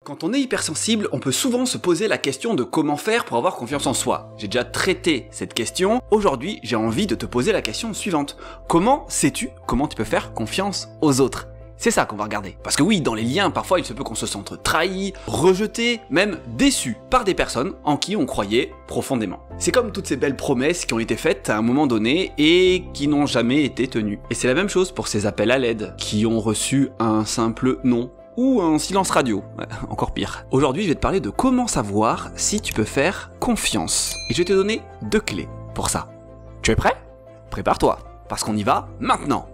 Quand on est hypersensible, on peut souvent se poser la question de comment faire pour avoir confiance en soi. J'ai déjà traité cette question. Aujourd'hui, j'ai envie de te poser la question suivante. Comment sais-tu comment tu peux faire confiance aux autres ? C'est ça qu'on va regarder. Parce que oui, dans les liens, parfois il se peut qu'on se sente trahi, rejeté, même déçu par des personnes en qui on croyait profondément. C'est comme toutes ces belles promesses qui ont été faites à un moment donné et qui n'ont jamais été tenues. Et c'est la même chose pour ces appels à l'aide, qui ont reçu un simple non. Ou un silence radio, ouais, encore pire. Aujourd'hui, je vais te parler de comment savoir si tu peux faire confiance. Et je vais te donner 2 clés pour ça. Tu es prêt ? Prépare-toi, parce qu'on y va maintenant.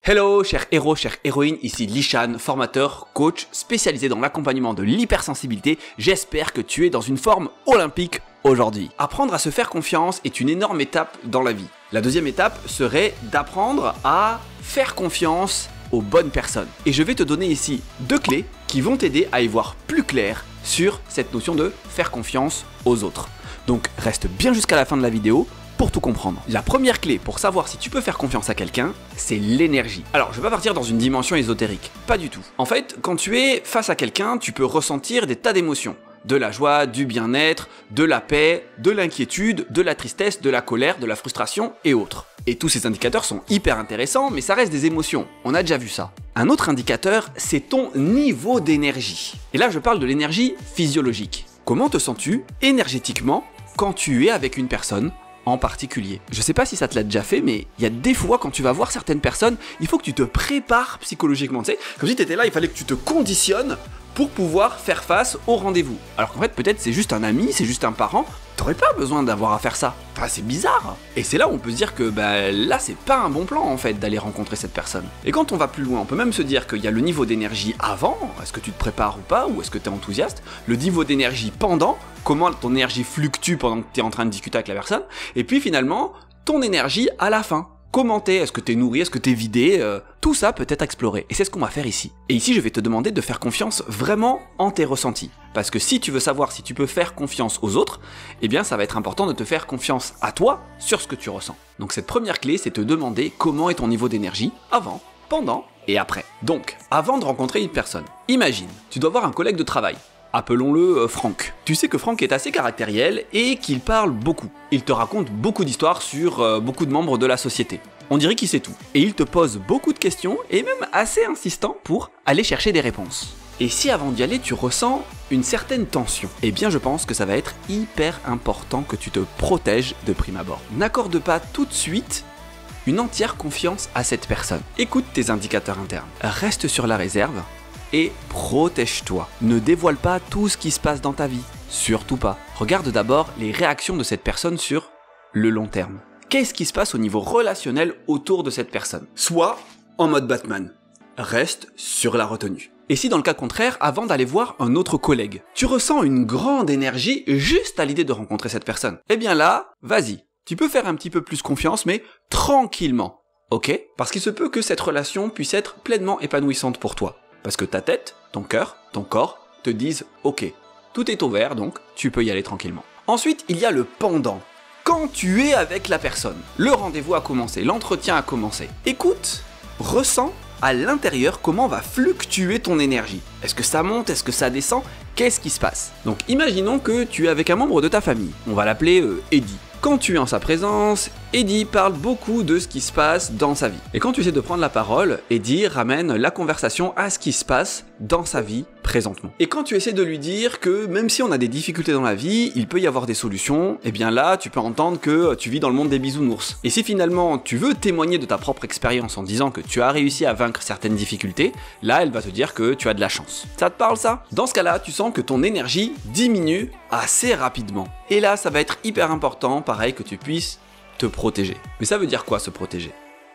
Hello, chers héros, chères héroïnes, ici Lishan, formateur, coach, spécialisé dans l'accompagnement de l'hypersensibilité. J'espère que tu es dans une forme olympique aujourd'hui. Apprendre à se faire confiance est une énorme étape dans la vie. La deuxième étape serait d'apprendre à faire confiance aux bonnes personnes. Et je vais te donner ici 2 clés qui vont t'aider à y voir plus clair sur cette notion de faire confiance aux autres. Donc reste bien jusqu'à la fin de la vidéo pour tout comprendre. La première clé pour savoir si tu peux faire confiance à quelqu'un, c'est l'énergie. Alors, je vais pas partir dans une dimension ésotérique, pas du tout. En fait, quand tu es face à quelqu'un, tu peux ressentir des tas d'émotions. De la joie, du bien-être, de la paix, de l'inquiétude, de la tristesse, de la colère, de la frustration et autres. Et tous ces indicateurs sont hyper intéressants, mais ça reste des émotions. On a déjà vu ça. Un autre indicateur, c'est ton niveau d'énergie. Et là, je parle de l'énergie physiologique. Comment te sens-tu énergétiquement quand tu es avec une personne en particulier? Je sais pas si ça te l'a déjà fait, mais il y a des fois quand tu vas voir certaines personnes, il faut que tu te prépares psychologiquement, tu sais, comme si tu étais là, il fallait que tu te conditionnes pour pouvoir faire face au rendez-vous. Alors qu'en fait, peut-être c'est juste un ami, c'est juste un parent, t'aurais pas besoin d'avoir à faire ça. Enfin, c'est bizarre. Et c'est là où on peut se dire que là, c'est pas un bon plan en fait d'aller rencontrer cette personne. Et quand on va plus loin, on peut même se dire qu'il y a le niveau d'énergie avant, est-ce que tu te prépares ou pas, ou est-ce que tu es enthousiaste, le niveau d'énergie pendant, comment ton énergie fluctue pendant que tu es en train de discuter avec la personne, et puis finalement, ton énergie à la fin. Comment t'es, est-ce que t'es nourri, est-ce que t'es vidé, tout ça peut être exploré. Et c'est ce qu'on va faire ici. Et ici, je vais te demander de faire confiance vraiment en tes ressentis. Parce que si tu veux savoir si tu peux faire confiance aux autres, eh bien ça va être important de te faire confiance à toi sur ce que tu ressens. Donc cette première clé, c'est te demander comment est ton niveau d'énergie avant, pendant et après. Donc, avant de rencontrer une personne, imagine, tu dois voir un collègue de travail. Appelons-le Franck. Tu sais que Franck est assez caractériel et qu'il parle beaucoup. Il te raconte beaucoup d'histoires sur beaucoup de membres de la société. On dirait qu'il sait tout. Et il te pose beaucoup de questions et même assez insistant pour aller chercher des réponses. Et si avant d'y aller tu ressens une certaine tension, eh bien je pense que ça va être hyper important que tu te protèges de prime abord. N'accorde pas tout de suite une entière confiance à cette personne. Écoute tes indicateurs internes. Reste sur la réserve. Et protège-toi. Ne dévoile pas tout ce qui se passe dans ta vie. Surtout pas. Regarde d'abord les réactions de cette personne sur le long terme. Qu'est-ce qui se passe au niveau relationnel autour de cette personne ? Soit en mode Batman. Reste sur la retenue. Et si dans le cas contraire, avant d'aller voir un autre collègue, tu ressens une grande énergie juste à l'idée de rencontrer cette personne, eh bien là, vas-y. Tu peux faire un petit peu plus confiance, mais tranquillement. Ok ? Parce qu'il se peut que cette relation puisse être pleinement épanouissante pour toi. Parce que ta tête, ton cœur, ton corps te disent « Ok, tout est ouvert, donc tu peux y aller tranquillement. » Ensuite, il y a le pendant. Quand tu es avec la personne, le rendez-vous a commencé, l'entretien a commencé. Écoute, ressens à l'intérieur comment va fluctuer ton énergie. Est-ce que ça monte, est-ce que ça descend ? Qu'est-ce qui se passe ? Donc imaginons que tu es avec un membre de ta famille. On va l'appeler Eddie. Quand tu es en sa présence, Eddie parle beaucoup de ce qui se passe dans sa vie. Et quand tu essaies de prendre la parole, Eddie ramène la conversation à ce qui se passe dans sa vie présentement. Et quand tu essaies de lui dire que même si on a des difficultés dans la vie, il peut y avoir des solutions, eh bien là, tu peux entendre que tu vis dans le monde des bisounours. Et si finalement tu veux témoigner de ta propre expérience en disant que tu as réussi à vaincre certaines difficultés, là, elle va te dire que tu as de la chance. Ça te parle ça ? Dans ce cas-là, tu sens que ton énergie diminue assez rapidement. Et là, ça va être hyper important, pareil, que tu puisses te protéger. Mais ça veut dire quoi, se protéger ?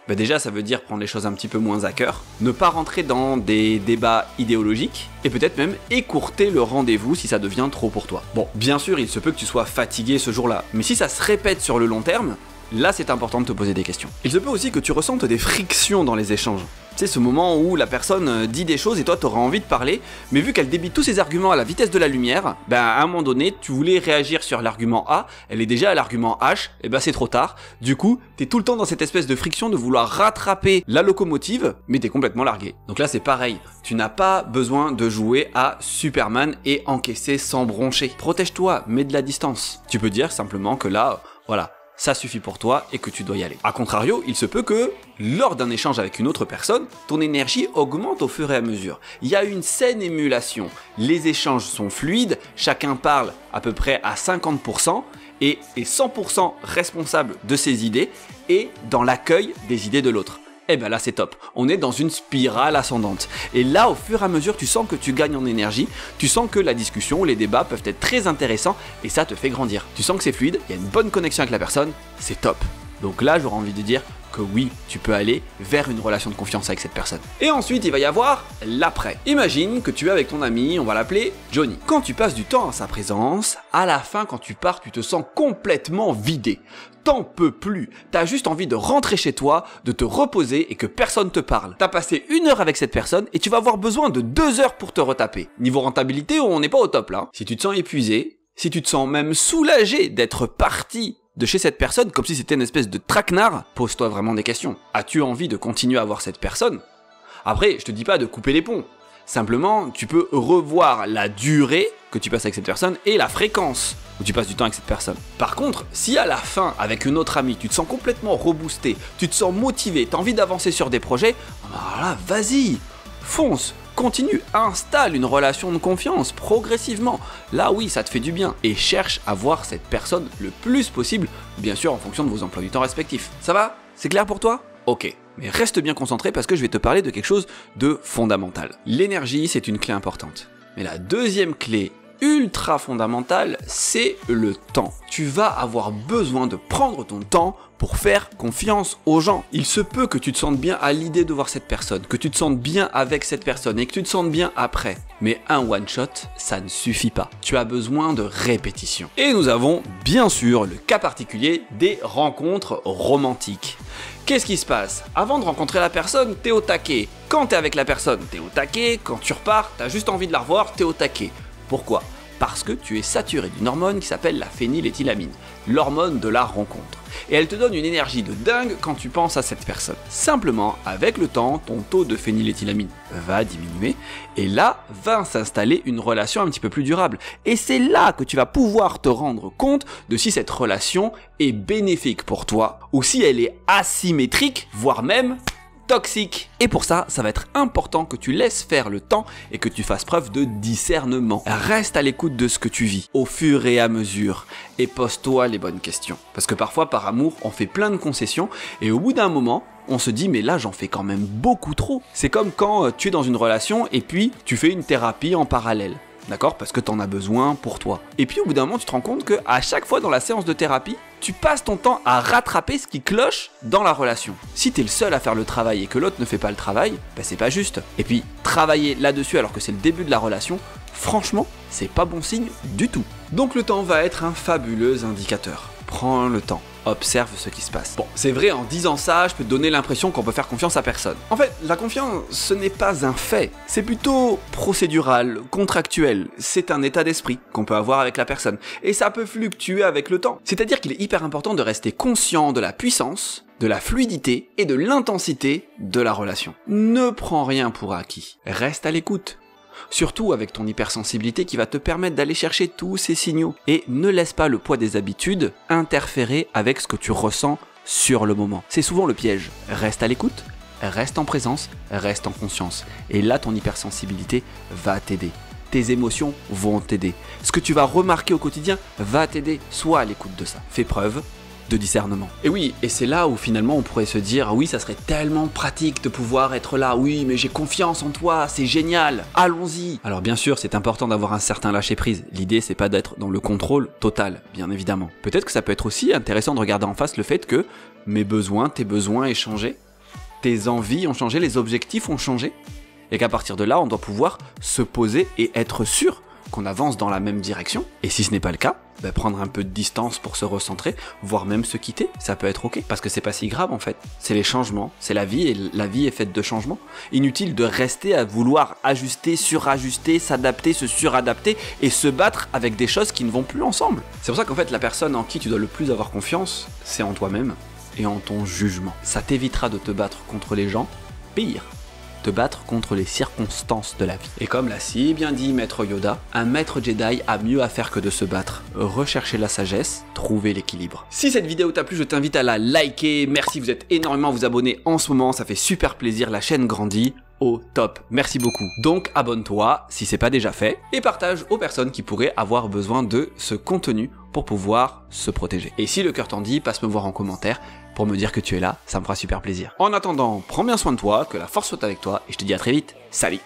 Déjà, ça veut dire prendre les choses un petit peu moins à cœur, ne pas rentrer dans des débats idéologiques, et peut-être même écourter le rendez-vous si ça devient trop pour toi. Bon, bien sûr, il se peut que tu sois fatigué ce jour-là, mais si ça se répète sur le long terme, là c'est important de te poser des questions. Il se peut aussi que tu ressentes des frictions dans les échanges. C'est ce moment où la personne dit des choses et toi t'auras envie de parler, mais vu qu'elle débite tous ses arguments à la vitesse de la lumière, à un moment donné, tu voulais réagir sur l'argument A, elle est déjà à l'argument H, et c'est trop tard. Du coup, t'es tout le temps dans cette espèce de friction de vouloir rattraper la locomotive, mais t'es complètement largué. Donc là c'est pareil, tu n'as pas besoin de jouer à Superman et encaisser sans broncher. Protège-toi, mets de la distance. Tu peux dire simplement que là, voilà, ça suffit pour toi et que tu dois y aller. A contrario, il se peut que, lors d'un échange avec une autre personne, ton énergie augmente au fur et à mesure. Il y a une saine émulation, les échanges sont fluides, chacun parle à peu près à 50% et est 100% responsable de ses idées et dans l'accueil des idées de l'autre. Là c'est top, on est dans une spirale ascendante. Et là au fur et à mesure tu sens que tu gagnes en énergie, tu sens que la discussion, les débats peuvent être très intéressants et ça te fait grandir. Tu sens que c'est fluide, il y a une bonne connexion avec la personne, c'est top. Donc là j'aurais envie de dire que oui, tu peux aller vers une relation de confiance avec cette personne. Et ensuite il va y avoir l'après. Imagine que tu es avec ton ami, on va l'appeler Johnny. Quand tu passes du temps en sa présence, à la fin quand tu pars tu te sens complètement vidé. T'en peux plus, t'as juste envie de rentrer chez toi, de te reposer et que personne te parle. T'as passé 1 heure avec cette personne et tu vas avoir besoin de 2 heures pour te retaper. Niveau rentabilité, on n'est pas au top là. Si tu te sens épuisé, si tu te sens même soulagé d'être parti de chez cette personne comme si c'était une espèce de traquenard, pose-toi vraiment des questions. As-tu envie de continuer à voir cette personne? Après, je te dis pas de couper les ponts. Simplement, tu peux revoir la durée que tu passes avec cette personne et la fréquence où tu passes du temps avec cette personne. Par contre, si à la fin, avec une autre amie, tu te sens complètement reboosté, tu te sens motivé, tu as envie d'avancer sur des projets, alors là, vas-y, fonce, continue, installe une relation de confiance progressivement. Là, oui, ça te fait du bien. Et cherche à voir cette personne le plus possible, bien sûr en fonction de vos emplois du temps respectifs. Ça va? C'est clair pour toi? Ok. Mais reste bien concentré parce que je vais te parler de quelque chose de fondamental. L'énergie, c'est une clé importante. Mais la deuxième clé ultra fondamentale, c'est le temps. Tu vas avoir besoin de prendre ton temps pour faire confiance aux gens. Il se peut que tu te sentes bien à l'idée de voir cette personne, que tu te sentes bien avec cette personne et que tu te sentes bien après. Mais un one shot, ça ne suffit pas. Tu as besoin de répétition. Et nous avons bien sûr le cas particulier des rencontres romantiques. Qu'est-ce qui se passe? Avant de rencontrer la personne, t'es au taquet. Quand t'es avec la personne, t'es au taquet. Quand tu repars, t'as juste envie de la revoir, t'es au taquet. Pourquoi? Parce que tu es saturé d'une hormone qui s'appelle la phényléthylamine, l'hormone de la rencontre. Et elle te donne une énergie de dingue quand tu penses à cette personne. Simplement, avec le temps, ton taux de phényléthylamine va diminuer et là va s'installer une relation un petit peu plus durable. Et c'est là que tu vas pouvoir te rendre compte de si cette relation est bénéfique pour toi ou si elle est asymétrique, voire même toxique. Et pour ça, ça va être important que tu laisses faire le temps et que tu fasses preuve de discernement. Reste à l'écoute de ce que tu vis au fur et à mesure et pose-toi les bonnes questions. Parce que parfois, par amour, on fait plein de concessions et au bout d'un moment, on se dit mais là j'en fais quand même beaucoup trop. C'est comme quand tu es dans une relation et puis tu fais une thérapie en parallèle. D'accord? Parce que t'en as besoin pour toi. Et puis au bout d'un moment, tu te rends compte qu'à chaque fois dans la séance de thérapie, tu passes ton temps à rattraper ce qui cloche dans la relation. Si t'es le seul à faire le travail et que l'autre ne fait pas le travail, c'est pas juste. Et puis, travailler là-dessus alors que c'est le début de la relation, franchement, c'est pas bon signe du tout. Donc le temps va être un fabuleux indicateur. Prends le temps. Observe ce qui se passe. Bon, c'est vrai, en disant ça, je peux te donner l'impression qu'on peut faire confiance à personne. En fait, la confiance, ce n'est pas un fait. C'est plutôt procédural, contractuel. C'est un état d'esprit qu'on peut avoir avec la personne. Et ça peut fluctuer avec le temps. C'est-à-dire qu'il est hyper important de rester conscient de la puissance, de la fluidité et de l'intensité de la relation. Ne prends rien pour acquis. Reste à l'écoute. Surtout avec ton hypersensibilité qui va te permettre d'aller chercher tous ces signaux. Et ne laisse pas le poids des habitudes interférer avec ce que tu ressens sur le moment. C'est souvent le piège. Reste à l'écoute, reste en présence, reste en conscience. Et là, ton hypersensibilité va t'aider. Tes émotions vont t'aider. Ce que tu vas remarquer au quotidien va t'aider. Sois à l'écoute de ça. Fais preuve de discernement. Et oui, et c'est là où finalement on pourrait se dire oui, ça serait tellement pratique de pouvoir être là, oui, mais j'ai confiance en toi, c'est génial, allons-y. Alors bien sûr, c'est important d'avoir un certain lâcher-prise. L'idée, c'est pas d'être dans le contrôle total, bien évidemment. Peut-être que ça peut être aussi intéressant de regarder en face le fait que mes besoins, tes besoins aient changé, tes envies ont changé, les objectifs ont changé, et qu'à partir de là, on doit pouvoir se poser et être sûr qu'on avance dans la même direction. Et si ce n'est pas le cas, prendre un peu de distance pour se recentrer, voire même se quitter, ça peut être ok, parce que c'est pas si grave en fait. C'est les changements, c'est la vie, et la vie est faite de changements. Inutile de rester à vouloir ajuster, surajuster, s'adapter, se suradapter et se battre avec des choses qui ne vont plus ensemble. C'est pour ça qu'en fait la personne en qui tu dois le plus avoir confiance, c'est en toi-même et en ton jugement. Ça t'évitera de te battre contre les gens, pire, te battre contre les circonstances de la vie. Et comme l'a si bien dit Maître Yoda, un maître Jedi a mieux à faire que de se battre. Rechercher la sagesse, trouver l'équilibre. Si cette vidéo t'a plu, je t'invite à la liker. Merci, vous êtes énormément à vous abonner en ce moment, ça fait super plaisir, la chaîne grandit. Au top, merci beaucoup. Donc abonne-toi si c'est pas déjà fait et partage aux personnes qui pourraient avoir besoin de ce contenu pour pouvoir se protéger. Et si le cœur t'en dit, passe me voir en commentaire pour me dire que tu es là, ça me fera super plaisir. En attendant, prends bien soin de toi, que la force soit avec toi et je te dis à très vite. Salut!